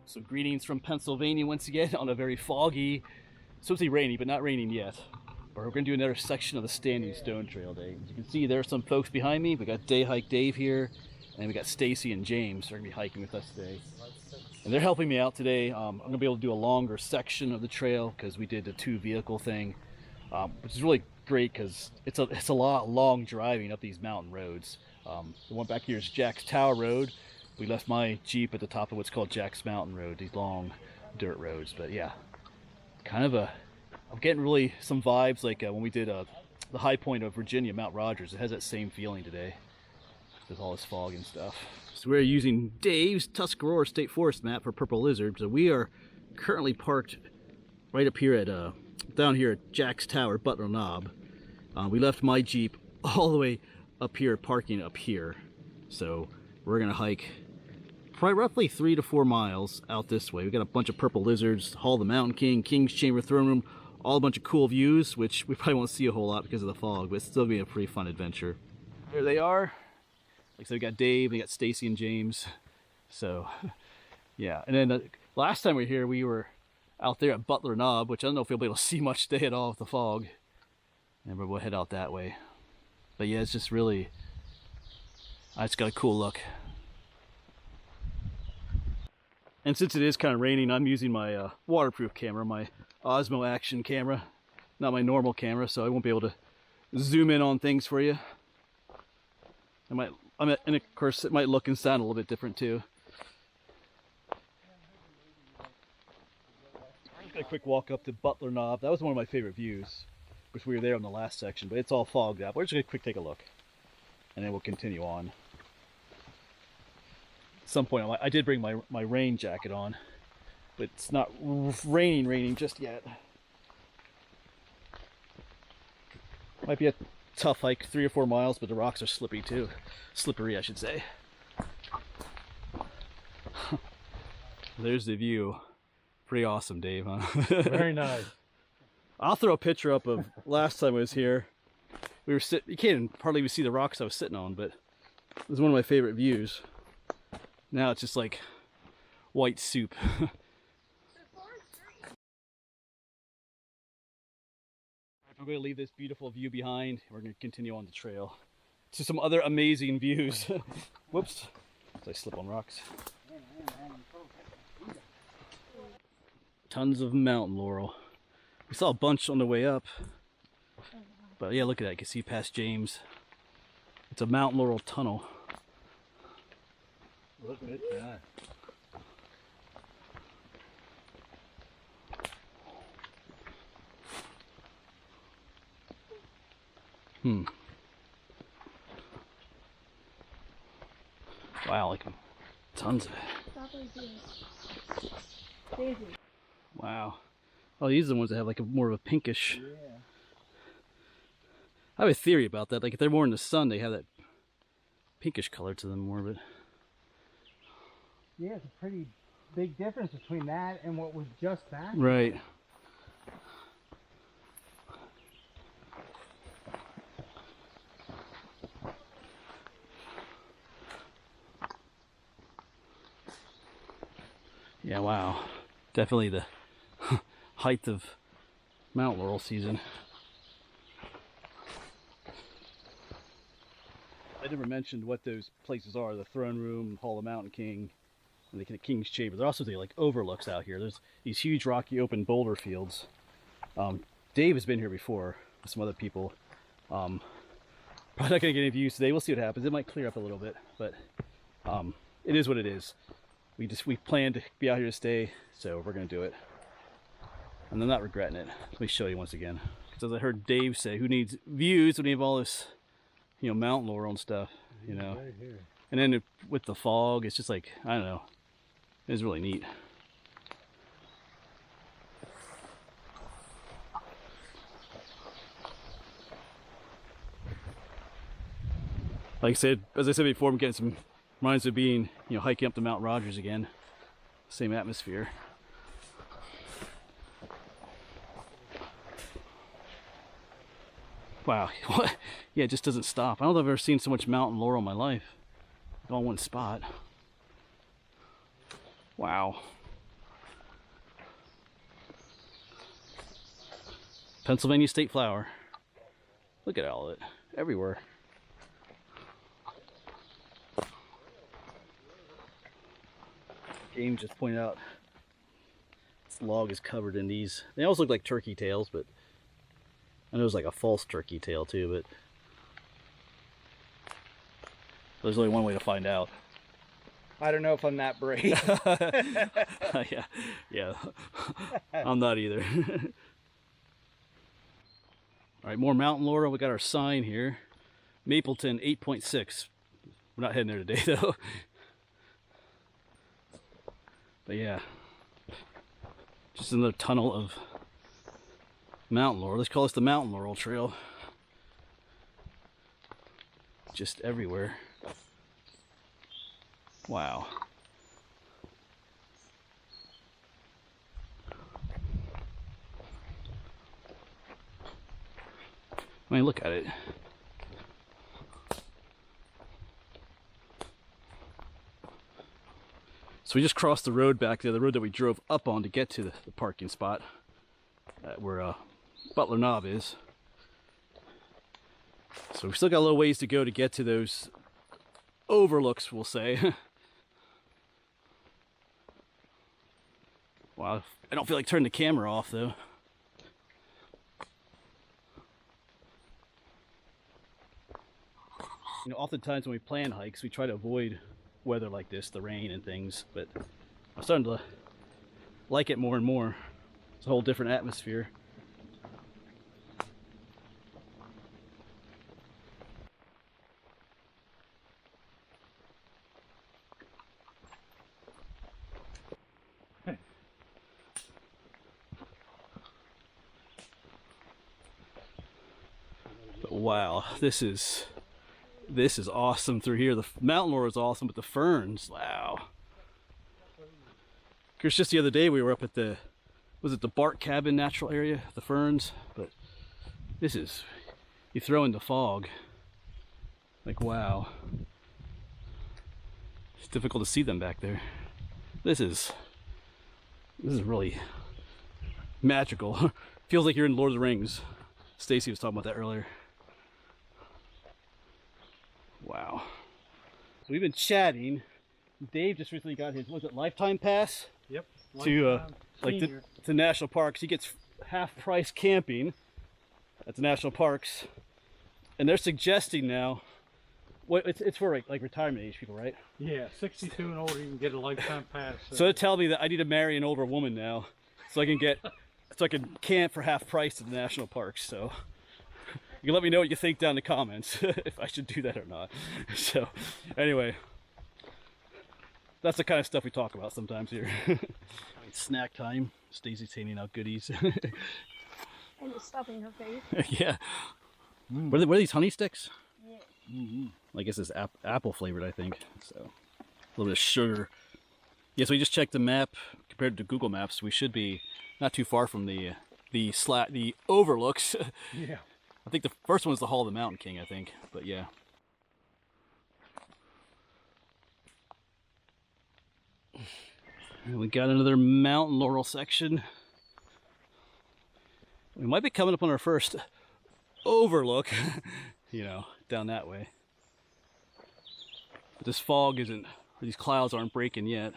So greetings from Pennsylvania once again on a very foggy, supposed to be rainy, but not raining yet. But we're going to do another section of the Standing Stone Trail day. As you can see, there are some folks behind me. We got Day Hike Dave here, and we got Stacy and James. They're going to be hiking with us today. And they're helping me out today. I'm going to be able to do a longer section of the trail because we did the 2-vehicle thing, which is really great because it's a lot long driving up these mountain roads. The one back here is Jack's Tower Road. We left my Jeep at the top of what's called Jack's Mountain Road, these long dirt roads. But yeah, kind of I'm getting really some vibes like when we did the high point of Virginia, Mount Rogers. It has that same feeling today with all this fog and stuff. So we're using Dave's Tuscarora State Forest map for Purple Lizard. So we are currently parked right up here at down here at Jack's Tower, Butler Knob. We left my Jeep all the way up here, parking up here. So we're gonna hike probably roughly 3 to 4 miles out this way. We got a bunch of Purple Lizards, Hall of the Mountain King, King's Chamber Throne Room, all a bunch of cool views, which we probably won't see a whole lot because of the fog, but it's still gonna be a pretty fun adventure. There they are. Like I said, we got Dave, we got Stacy and James. So yeah, and then last time we were here, we were out there at Butler Knob, which I don't know if we'll be able to see much today at all with the fog. And we'll head out that way. But yeah, it's just really, it's got a cool look. And since it is kind of raining, I'm using my waterproof camera, my Osmo Action camera, not my normal camera, so I won't be able to zoom in on things for you. And of course, it might look and sound a little bit different too. Just got a quick walk up to Butler Knob. That was one of my favorite views, which we were there on the last section, but it's all fogged up. We're just gonna quick take a look, and then we'll continue on. At some point, I did bring my rain jacket on, but it's not raining just yet. Might be a tough hike, 3 or 4 miles, but the rocks are slippery, I should say. There's the view. Pretty awesome, Dave, huh? Very nice. I'll throw a picture up of last time I was here. We were you can't hardly even see the rocks I was sitting on, but it was one of my favorite views. Now it's just like white soup. We're going to leave this beautiful view behind. We're going to continue on the trail to some other amazing views. Whoops. Did I slip on rocks? Tons of mountain laurel. We saw a bunch on the way up. But yeah, look at that. You can see past James. It's a mountain laurel tunnel. Look at that. Wow, like tons of it. Wow. Oh, these are the ones that have like more of a pinkish. Yeah. I have a theory about that. Like if they're more in the sun, they have that pinkish color to them more, but Yeah, it's a pretty big difference between that and what was just that. right. Yeah, wow. Definitely the height of Mount Laurel season. I never mentioned what those places are, the Throne Room, Hall of Mountain King, and the King's Chamber. They're also like overlooks out here. There's these huge rocky open boulder fields. Dave has been here before with some other people. Probably not gonna get any views today. We'll see what happens. It might clear up a little bit, but it is what it is. We planned to be out here to stay, so we're gonna do it. And I'm not regretting it. Let me show you once again. Because as I heard Dave say, who needs views when you have all this, you know, mountain laurel and stuff, you know. Right here. And then with the fog, it's just like, I don't know. It's really neat. Like I said, as I said before, I'm getting some reminds of being, you know, hiking up to Mount Rogers again. Same atmosphere. Wow. Yeah, it just doesn't stop. I don't know if I've ever seen so much mountain laurel in my life. All in one spot. Wow. Pennsylvania state flower. Look at all of it, everywhere. James just pointed out this log is covered in these. They almost look like turkey tails, but I know it's like a false turkey tail too, but there's only one way to find out. I don't know if I'm that brave. yeah. I'm not either. All right, more mountain laurel. We got our sign here. Mapleton 8.6. We're not heading there today though. But yeah, just another tunnel of mountain laurel. Let's call this the mountain laurel trail. Just everywhere. Wow. I mean, look at it. So we just crossed the road back there, the road that we drove up on to get to the parking spot where Butler Knob is. So we still got a little ways to go to get to those overlooks, we'll say. Wow, I don't feel like turning the camera off though. You know, oftentimes when we plan hikes, we try to avoid weather like this, the rain and things, but I'm starting to like it more and more. It's a whole different atmosphere. But wow, this is awesome through here. The mountain laurel is awesome, but the ferns, wow. Because just the other day we were up at the, was it the Bark Cabin natural area, the ferns, but this is, you throw in the fog, like wow. It's difficult to see them back there. This is really magical. Feels like you're in Lord of the Rings. Stacy was talking about that earlier. Wow. So we've been chatting. Dave just recently got his, was it lifetime pass? Yep. To to national parks. He gets half price camping at the national parks, and they're suggesting now, what it's for like retirement age people, right? Yeah, 62 and older, you can get a lifetime pass. So they're telling me that I need to marry an older woman now, so I can get, so I can camp for half price at the national parks. So you can let me know what you think down in the comments if I should do that or not. So anyway, that's the kind of stuff we talk about sometimes here. It's snack time. Stacy's handing out goodies. And just stuffing her face. Yeah. What are these honey sticks? Yeah. I guess it's apple flavored, I think. So a little bit of sugar. Yeah, so we just checked the map compared to Google Maps. We should be not too far from the overlooks. Yeah. I think the first one was the Hall of the Mountain King, I think. But yeah. And we got another mountain laurel section. We might be coming up on our first overlook, you know, down that way. But this fog isn't, or these clouds aren't breaking yet.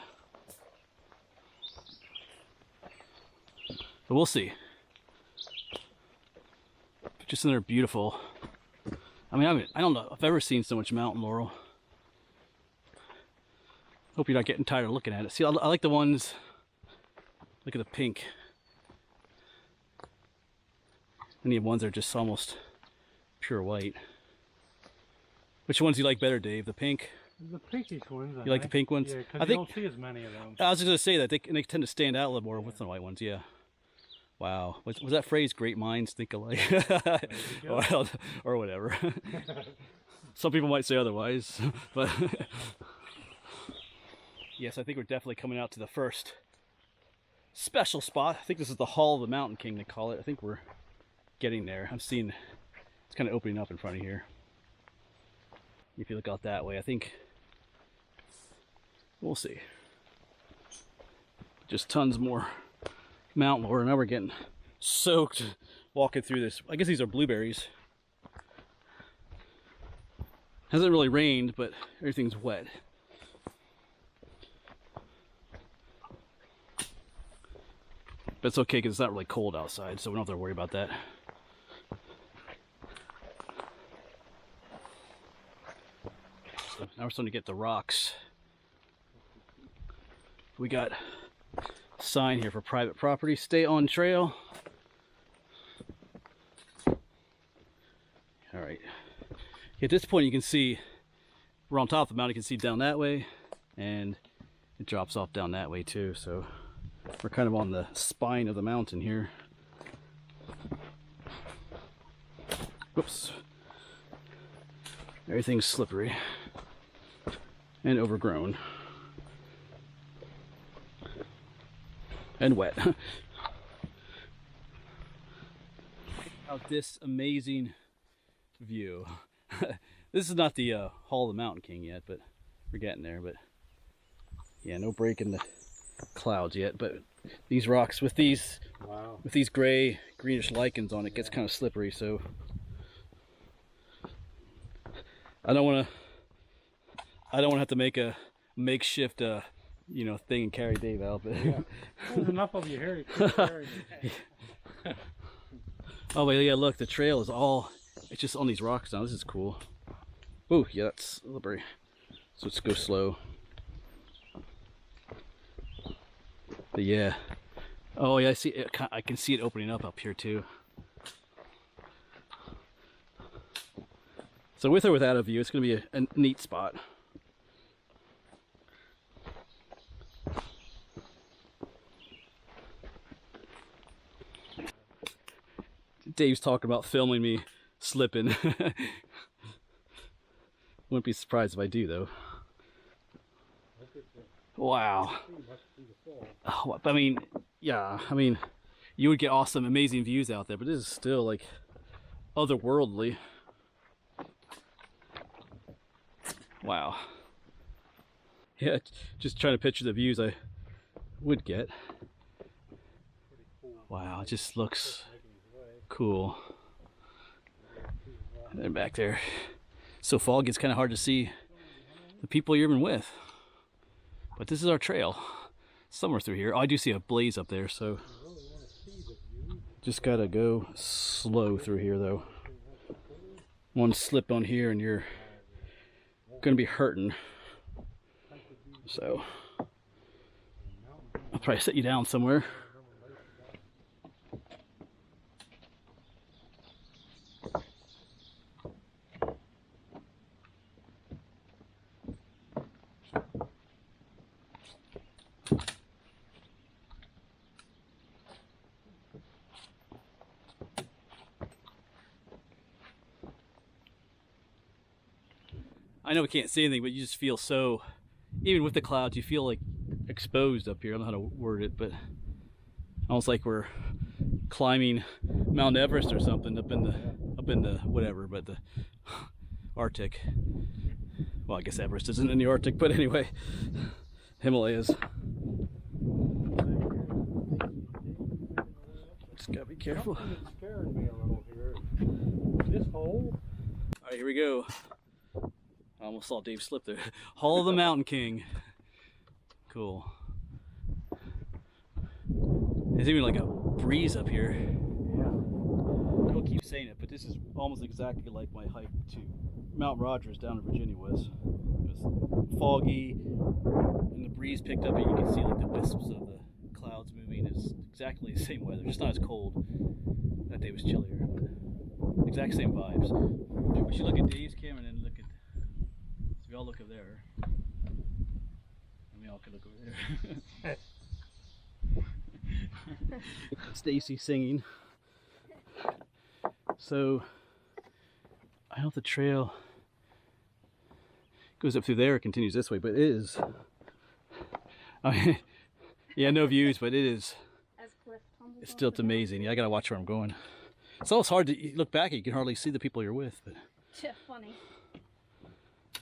But we'll see. Just another beautiful, I mean, I don't know if I've ever seen so much mountain laurel. Hope you're not getting tired of looking at it. See, I like the ones, look at the pink. And the ones that are just almost pure white. Which ones do you like better, Dave? The pink? The pinkish ones. You like the pink ones? Yeah, because you don't see as many of them. I was just going to say that they tend to stand out a little more with the white ones, yeah. Wow. Was that phrase, great minds think alike? Well, or whatever. Some people might say otherwise. But yes, I think we're definitely coming out to the first special spot. I think this is the Hall of the Mountain King, they call it. I think we're getting there. I'm seeing it's kind of opening up in front of here. If you look out that way, I think we'll see. Just tons more mountain laurel. Now we're getting soaked walking through this. I guess these are blueberries. Hasn't really rained, but everything's wet. But it's okay because it's not really cold outside, so we don't have to worry about that. So now we're starting to get the rocks. We got a sign here for private property. Stay on trail. All right. At this point, you can see we're on top of the mountain. You can see down that way, and it drops off down that way too. So we're kind of on the spine of the mountain here. Whoops. Everything's slippery and overgrown and wet. Out this amazing view. This is not the Hall of the Mountain King yet, but we're getting there. But yeah, no break in the clouds yet. But these rocks with these gray greenish lichens on it gets kind of slippery. So I don't want to have to make a makeshift you know, thing and carry Dave out. But yeah. There's enough of you here to keep carrying me. Oh, but yeah, look, the trail is all, it's just on these rocks now. This is cool. Oh, yeah, that's slippery. So let's go slow. But yeah. Oh, yeah, I see it. I can see it opening up here too. So with or without a view, it's going to be a neat spot. Dave's talking about filming me slipping. Wouldn't be surprised if I do, though. Wow. Oh, I mean, yeah, I mean, you would get awesome, amazing views out there, but this is still like otherworldly. Wow. Yeah, just trying to picture the views I would get. Wow, it just looks cool. And then back there, so foggy, it's kind of hard to see the people you're even with. But this is our trail, somewhere through here. Oh, I do see a blaze up there, so just gotta go slow through here, though. One slip on here and you're gonna be hurting. So I'll probably set you down somewhere. I know we can't see anything, but you just feel so, even with the clouds, you feel like exposed up here. I don't know how to word it, but almost like we're climbing Mount Everest or something up in the whatever, but the Arctic. Well, I guess Everest isn't in the Arctic, but anyway, Himalayas. Just gotta be careful. Something scared me a little here. This hole. All right, here we go. I almost saw Dave slip there. Hall of the Mountain King. Cool. There's even like a breeze up here. Yeah. I don't keep saying it, but this is almost exactly like my hike to Mount Rogers down in Virginia was. It was foggy, and the breeze picked up, and you can see like the wisps of the clouds moving. It's exactly the same weather, just not as cold. That day was chillier, but exact same vibes. We should look at Dave's camera and then look at. So we all look over there, and we all could look over there. Stacy singing. So I hope the trail goes up through there, it continues this way, but it is, I mean, yeah, no views, but it is, it's still amazing. Yeah, I gotta watch where I'm going. It's always hard to look back, you can hardly see the people you're with, but Funny.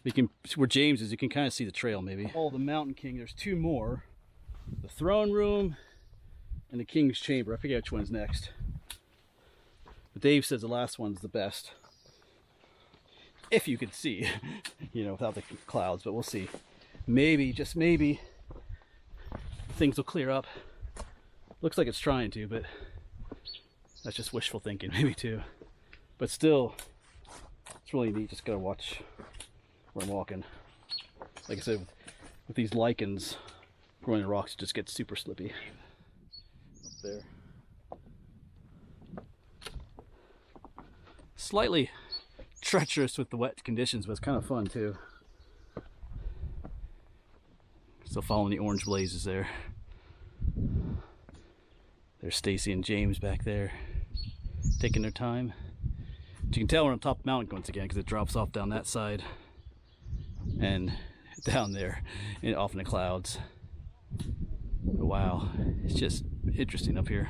you can, where James is, you can kind of see the trail maybe. Oh, the Mountain King, there's two more. The throne room and the King's Chamber. I forget which one's next. But Dave says the last one's the best. If you could see, you know, without the clouds, but we'll see. Maybe, just maybe, things will clear up. Looks like it's trying to, but that's just wishful thinking, maybe too. But still, it's really neat. Just gotta watch where I'm walking. Like I said, with these lichens growing in rocks, it just gets super slippy. Up there. Slightly treacherous with the wet conditions, but it's kind of fun too. Still following the orange blazes there. There's Stacy and James back there taking their time. But you can tell we're on top of the mountain once again because it drops off down that side and down there and off in the clouds. But wow, it's just interesting up here.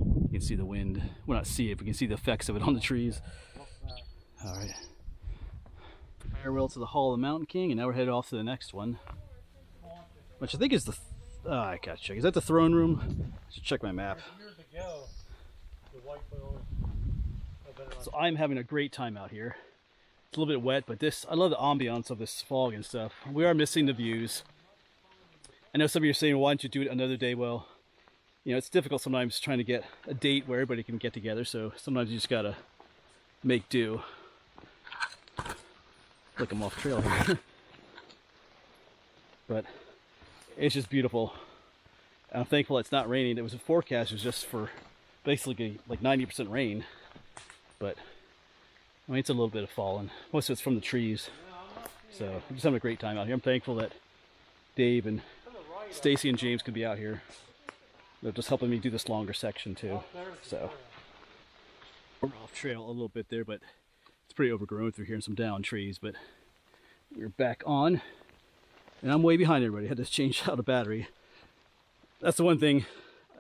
You can see the wind. Well, not see it, but you can see the effects of it on the trees. All right. Farewell to the Hall of the Mountain King, and now we're headed off to the next one, which I think is the. I gotta check. Is that the throne room? I should check my map. Years ago, the white whale. So I'm having a great time out here. It's a little bit wet, but I love the ambiance of this fog and stuff. We are missing the views. I know some of you are saying, why don't you do it another day? Well, you know, it's difficult sometimes trying to get a date where everybody can get together, so sometimes you just gotta make do. Look, I'm off trail here. But it's just beautiful. I'm thankful it's not raining. It was a forecast, it was just for basically like 90% rain. But I mean, it's a little bit of falling. Most of it's from the trees. So I'm just having a great time out here. I'm thankful that Dave and Stacy and James can be out here. They're just helping me do this longer section too. So we're off trail a little bit there, but it's pretty overgrown through here and some down trees. But we're back on, and I'm way behind everybody. I had to change out a battery. That's the one thing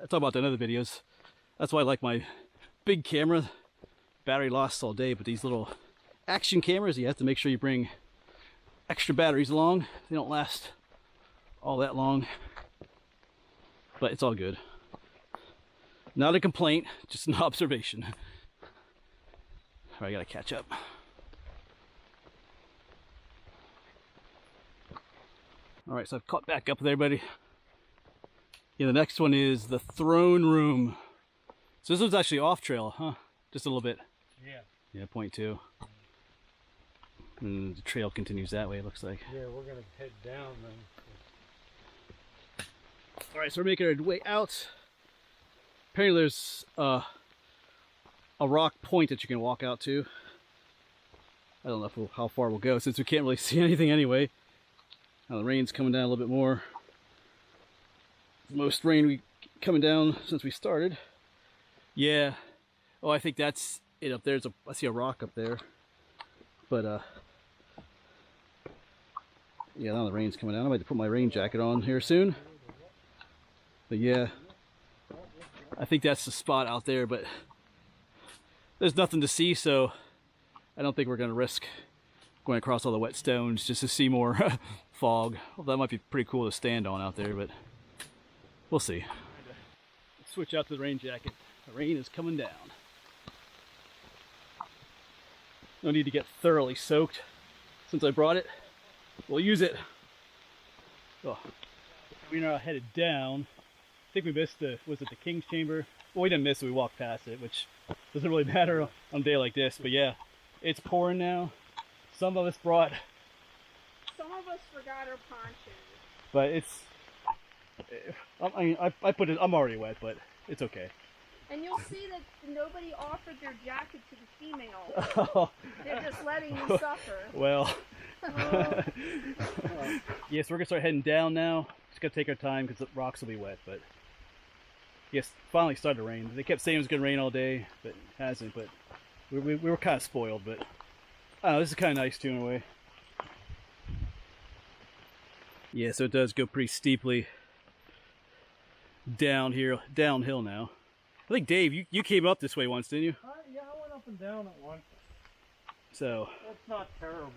I talk about in other videos. That's why I like my big camera. Battery lasts all day, but these little action cameras, you have to make sure you bring extra batteries along. They don't last all that long, but it's all good. Not a complaint, just an observation. All right, I gotta catch up. All right, so I've caught back up with everybody. Yeah, the next one is the throne room. So this one's actually off trail, huh? Just a little bit. Yeah. Yeah, 0.2. And the trail continues that way, it looks like. Yeah, we're gonna head down then. All right, so we're making our way out. Apparently there's a rock point that you can walk out to. I don't know how far we'll go since we can't really see anything anyway. Now the rain's coming down a little bit more. Most rain coming down since we started. Yeah. Oh, I think that's it up there. I see a rock up there. But yeah, now the rain's coming down. I might have to put my rain jacket on here soon. But yeah, I think that's the spot out there, but there's nothing to see, so I don't think we're going to risk going across all the wet stones just to see more fog. Well, that might be pretty cool to stand on out there, but we'll see. Switch out to the rain jacket. The rain is coming down. No need to get thoroughly soaked since I brought it. We'll use it. Oh, we're now headed down. I think we missed was it the King's Chamber? Well, we didn't miss it, we walked past it, which doesn't really matter on a day like this. But yeah, it's pouring now. Some of us brought... Some of us forgot our ponchos. But it's... I mean, I put it... I'm already wet, but it's okay. And you'll see that nobody offered their jacket to the female. They're just letting you suffer. Well... Yes, we're gonna start heading down now. Just gotta take our time because the rocks will be wet, but yes, finally started to rain. They kept saying it was gonna rain all day, but it hasn't. But we were kind of spoiled, but I don't know, this is kind of nice too in a way. Yeah, so it does go pretty steeply downhill now. I think Dave, you came up this way once, didn't you? Yeah, I went up and down at once. So that's not terrible.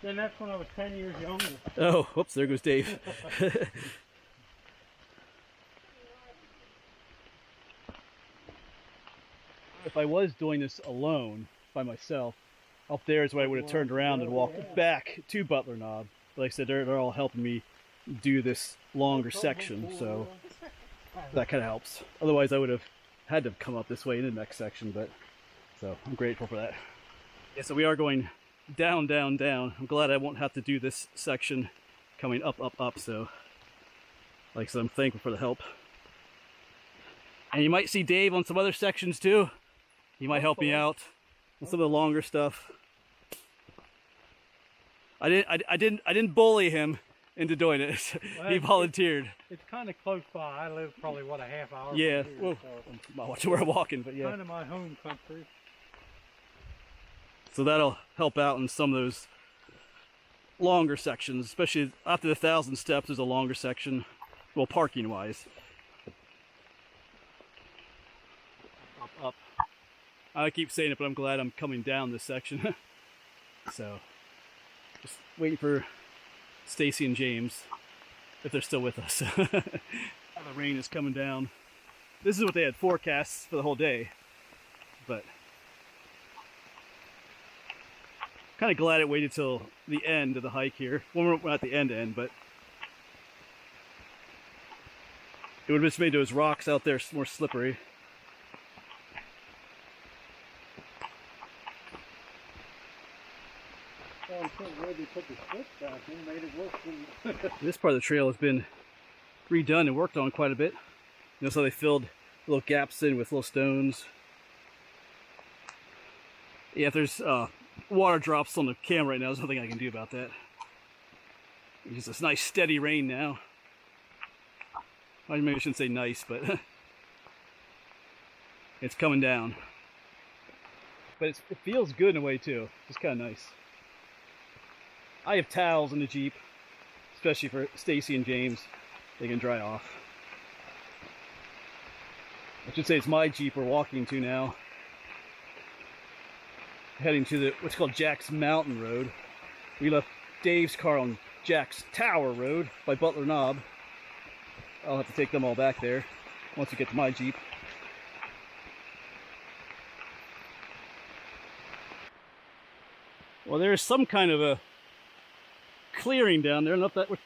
Then that's when I was 10 years younger. oh, whoops, there goes Dave. if I was doing this alone by myself, up there is where I would have turned around and walked back to Butler Knob. But like I said, they're all helping me do this longer section, so that kind of helps. Otherwise, I would have had to come up this way in the next section, but so I'm grateful for that. Yeah, so we are going down, down, down. I'm glad I won't have to do this section coming up, up, up. So, like I said, I'm thankful for the help. And you might see Dave on some other sections too. He might help me out on some of the longer stuff. I didn't bully him into doing it. Well, he volunteered. It's kind of close by. I live probably, what, a half hour Yeah, from here, well, so I'm not watching where I'm walking, but yeah. kind of my home country. So that'll help out in some of those longer sections, especially after the 1,000 steps. There's a longer section, well, parking wise. Up, up. I keep saying it, but I'm glad I'm coming down this section. So, just waiting for Stacy and James, if they're still with us. The rain is coming down. This is what they had forecasts for the whole day, but kind of glad it waited till the end of the hike here. Well, we're not the end, but it would have just made those rocks out there more slippery. Well, I'm so glad they put the switch back in, made it worse than... This part of the trail has been redone and worked on quite a bit. You know, so they filled little gaps in with little stones. Yeah, if there's water drops on the camera right now, there's nothing I can do about that. It's just this nice steady rain now. Maybe I shouldn't say nice, but it's coming down. But it feels good in a way too. It's kind of nice. I have towels in the Jeep, especially for Stacy and James. They can dry off. I should say it's my Jeep we're walking to now. Heading to the what's called Jack's Mountain Road. We left Dave's car on Jack's Tower Road by Butler Knob. I'll have to take them all back there once we get to my Jeep. Well, there's some kind of a clearing down there. I don't know if that we're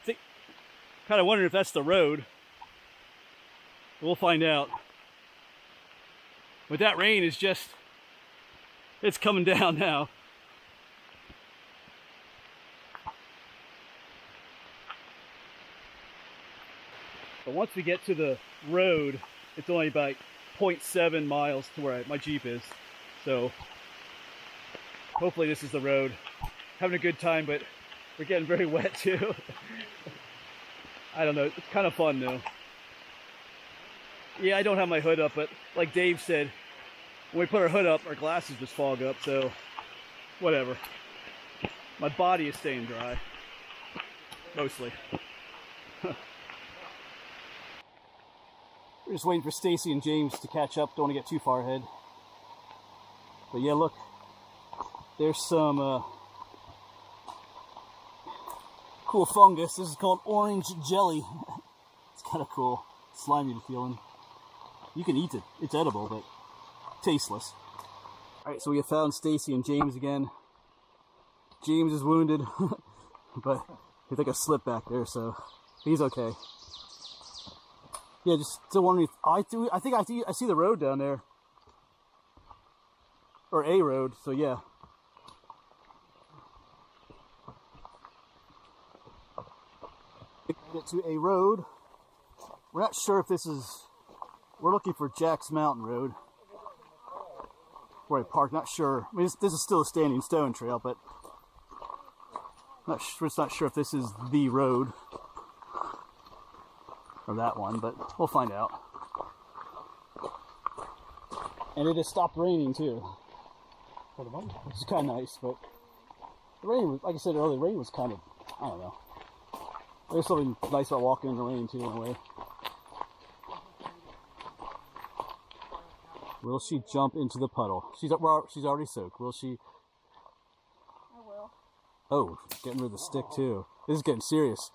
kind of wondering if that's the road. We'll find out. But that rain is just, it's coming down now. But once we get to the road, it's only about 0.7 miles to where my Jeep is. So hopefully this is the road. Having a good time, but we're getting very wet too. I don't know, it's kind of fun though. Yeah, I don't have my hood up, but like Dave said, when we put our hood up, our glasses just fog up, so whatever. My body is staying dry, mostly. We're just waiting for Stacy and James to catch up, don't want to get too far ahead. But yeah, look, there's some cool fungus. This is called orange jelly. It's kind of cool, slimy feeling. You can eat it, it's edible, but tasteless. Alright, so we have found Stacy and James again. James is wounded, but he took a slip back there, so he's okay. Yeah, just still wondering if I think I see the road down there. Or a road, so yeah. Get to a road. We're not sure if this is, we're looking for Jack's Mountain Road. Where I park, not sure. I mean, this is still a standing stone trail, but we're not sure if this is the road. Or that one, but we'll find out. And it has stopped raining too. For the moment. Which is kind of nice, but the rain was, like I said earlier, the rain was kind of, I don't know. There's something nice about walking in the rain too, in a way. Will she jump into the puddle? She's already soaked. Will she? I will. Oh, getting rid of the stick too. This is getting serious.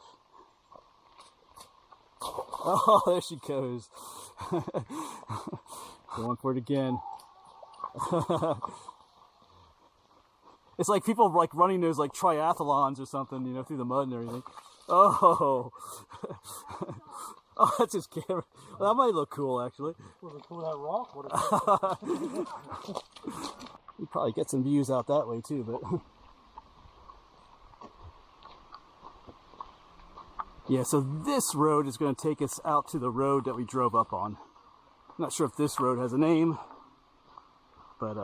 Oh, there she goes. Going for it again. It's like people like running those like triathlons or something, you know, through the mud and everything. Oh, oh, that's his camera. Well, that might look cool, actually. Was it that rock? You probably get some views out that way too, but yeah. So this road is going to take us out to the road that we drove up on. I'm not sure if this road has a name, but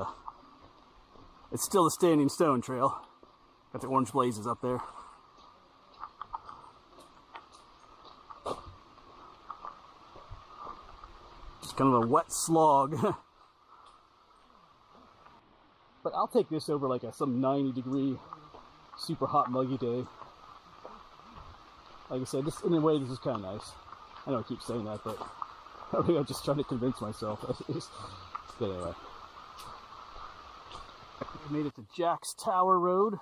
it's still the Standing Stone Trail. Got the orange blazes up there. Just kind of a wet slog. But I'll take this over like some 90-degree, super hot, muggy day. Like I said, this in a way this is kind of nice. I know I keep saying that, but I think I'm just trying to convince myself. But anyway. We made it to Jack's Tower Road.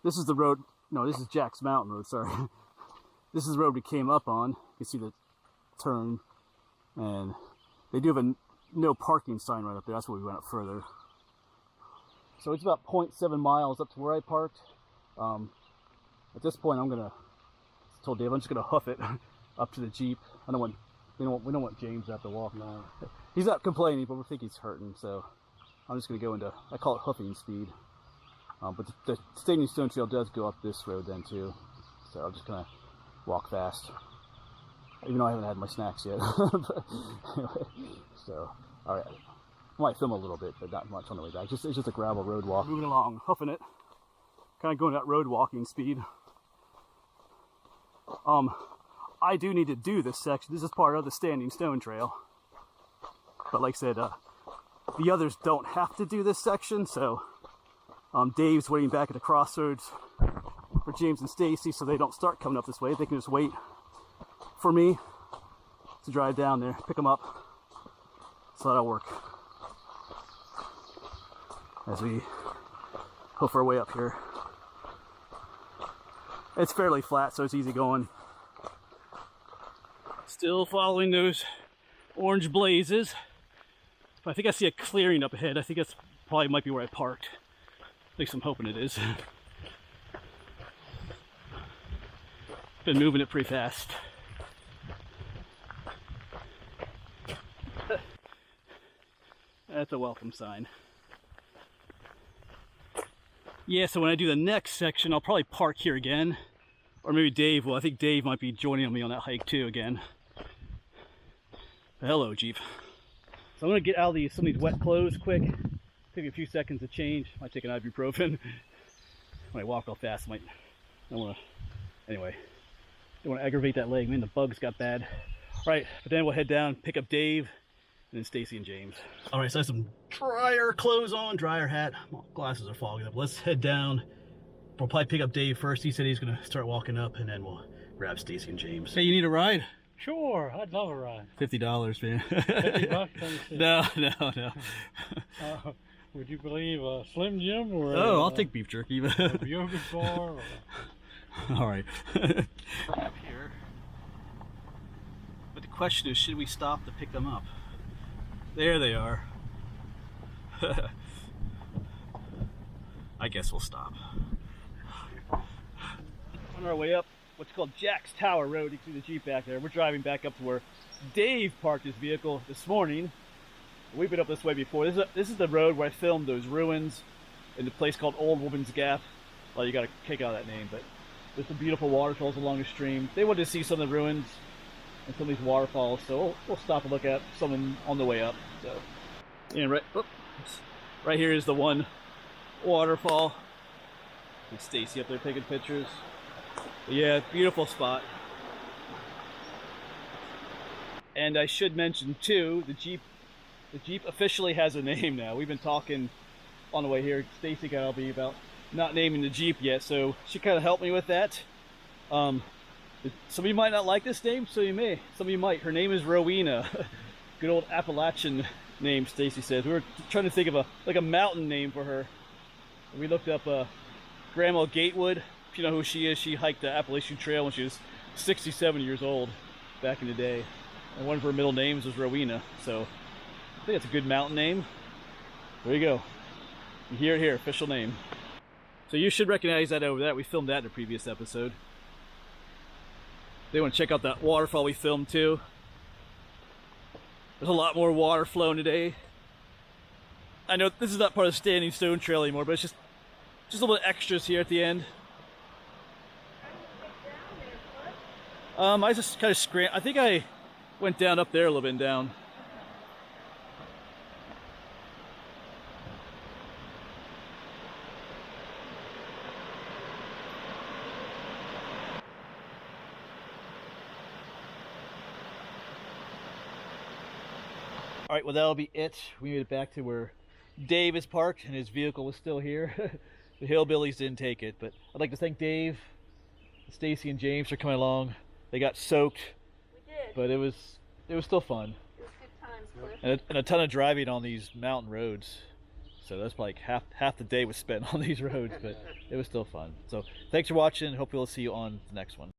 This is the road, no, this is Jack's Mountain Road, sorry. This is the road we came up on. You can see the turn. And they do have a no parking sign right up there. That's where we went up further. So it's about 0.7 miles up to where I parked. At this point, I told Dave, I'm just gonna hoof it up to the Jeep. We don't want James to have to walk. No. He's not complaining, but we think he's hurting, so I'm just gonna go into, I call it hoofing speed. But the Standing Stone Trail does go up this road then too. So I'm just gonna walk fast. Even though I haven't had my snacks yet. But anyway, so, alright. I might film a little bit, but not much on the way back. It's just a gravel road walk. Moving along, hoofing it. Kind of going at road walking speed. I do need to do this section. This is part of the Standing Stone Trail. But like I said, the others don't have to do this section, so Dave's waiting back at the crossroads for James and Stacy so they don't start coming up this way. They can just wait for me to drive down there, pick them up. So that'll work. As we hoof our way up here. It's fairly flat, so it's easy going. Still following those orange blazes. I think I see a clearing up ahead. I think that's probably might be where I parked. At least I'm hoping it is. Been moving it pretty fast. That's a welcome sign. Yeah, so when I do the next section, I'll probably park here again. Or maybe Dave will. I think Dave might be joining me on that hike too again. Hello, Jeep. So I'm going to get out of some of these wet clothes quick. Take a few seconds to change. Might take an ibuprofen. When I walk all fast, I don't want to, anyway. Don't want to aggravate that leg. Man, the bugs got bad. Alright, but then we'll head down, pick up Dave, and then Stacy and James. Alright, so I have some drier clothes on, drier hat. My glasses are fogging up. Let's head down. We'll probably pick up Dave first. He said he's going to start walking up, and then we'll grab Stacy and James. Hey, you need a ride? Sure, I'd love a ride. $50, man. 50 bucks? No. Would you believe a Slim Jim or I'll take beef jerky. a yogurt bar? Or... All right. Up here. But the question is, should we stop to pick them up? There they are. I guess we'll stop. On our way up what's called Jack's Tower Road. You can see the Jeep back there. We're driving back up to where Dave parked his vehicle this morning. We've been up this way before. This is the road where I filmed those ruins in the place called Old Woman's Gap. Well, you gotta kick out that name, but there's some beautiful waterfalls along the stream. They wanted to see some of the ruins and some of these waterfalls, so we'll stop and look at some of them on the way up. So, yeah, right here is the one waterfall. And Stacy up there taking pictures. But yeah, beautiful spot. And I should mention too, the Jeep officially has a name now. We've been talking on the way here. Stacy got me about not naming the Jeep yet, so she kind of helped me with that. Some of you might not like this name, so you may. Some of you might. Her name is Rowena. Good old Appalachian name, Stacy says. We were trying to think of a mountain name for her. We looked up Grandma Gatewood. If you know who she is, she hiked the Appalachian Trail when she was 67 years old back in the day. And one of her middle names was Rowena. So I think that's a good mountain name. There you go. You hear it here, official name. So you should recognize that over there. We filmed that in a previous episode. They want to check out that waterfall we filmed too. There's a lot more water flowing today. I know this is not part of the Standing Stone Trail anymore, but it's just a little bit extras here at the end. I just kind of I think I went down up there a little bit and down. Alright, well that'll be it. We made it back to where Dave is parked and his vehicle was still here. The hillbillies didn't take it, but I'd like to thank Dave, Stacy, and James for coming along. They got soaked. We did. But it was still fun. It was good times, Cliff. And a ton of driving on these mountain roads. So that's like half the day was spent on these roads, but it was still fun. So thanks for watching. Hope we'll see you on the next one.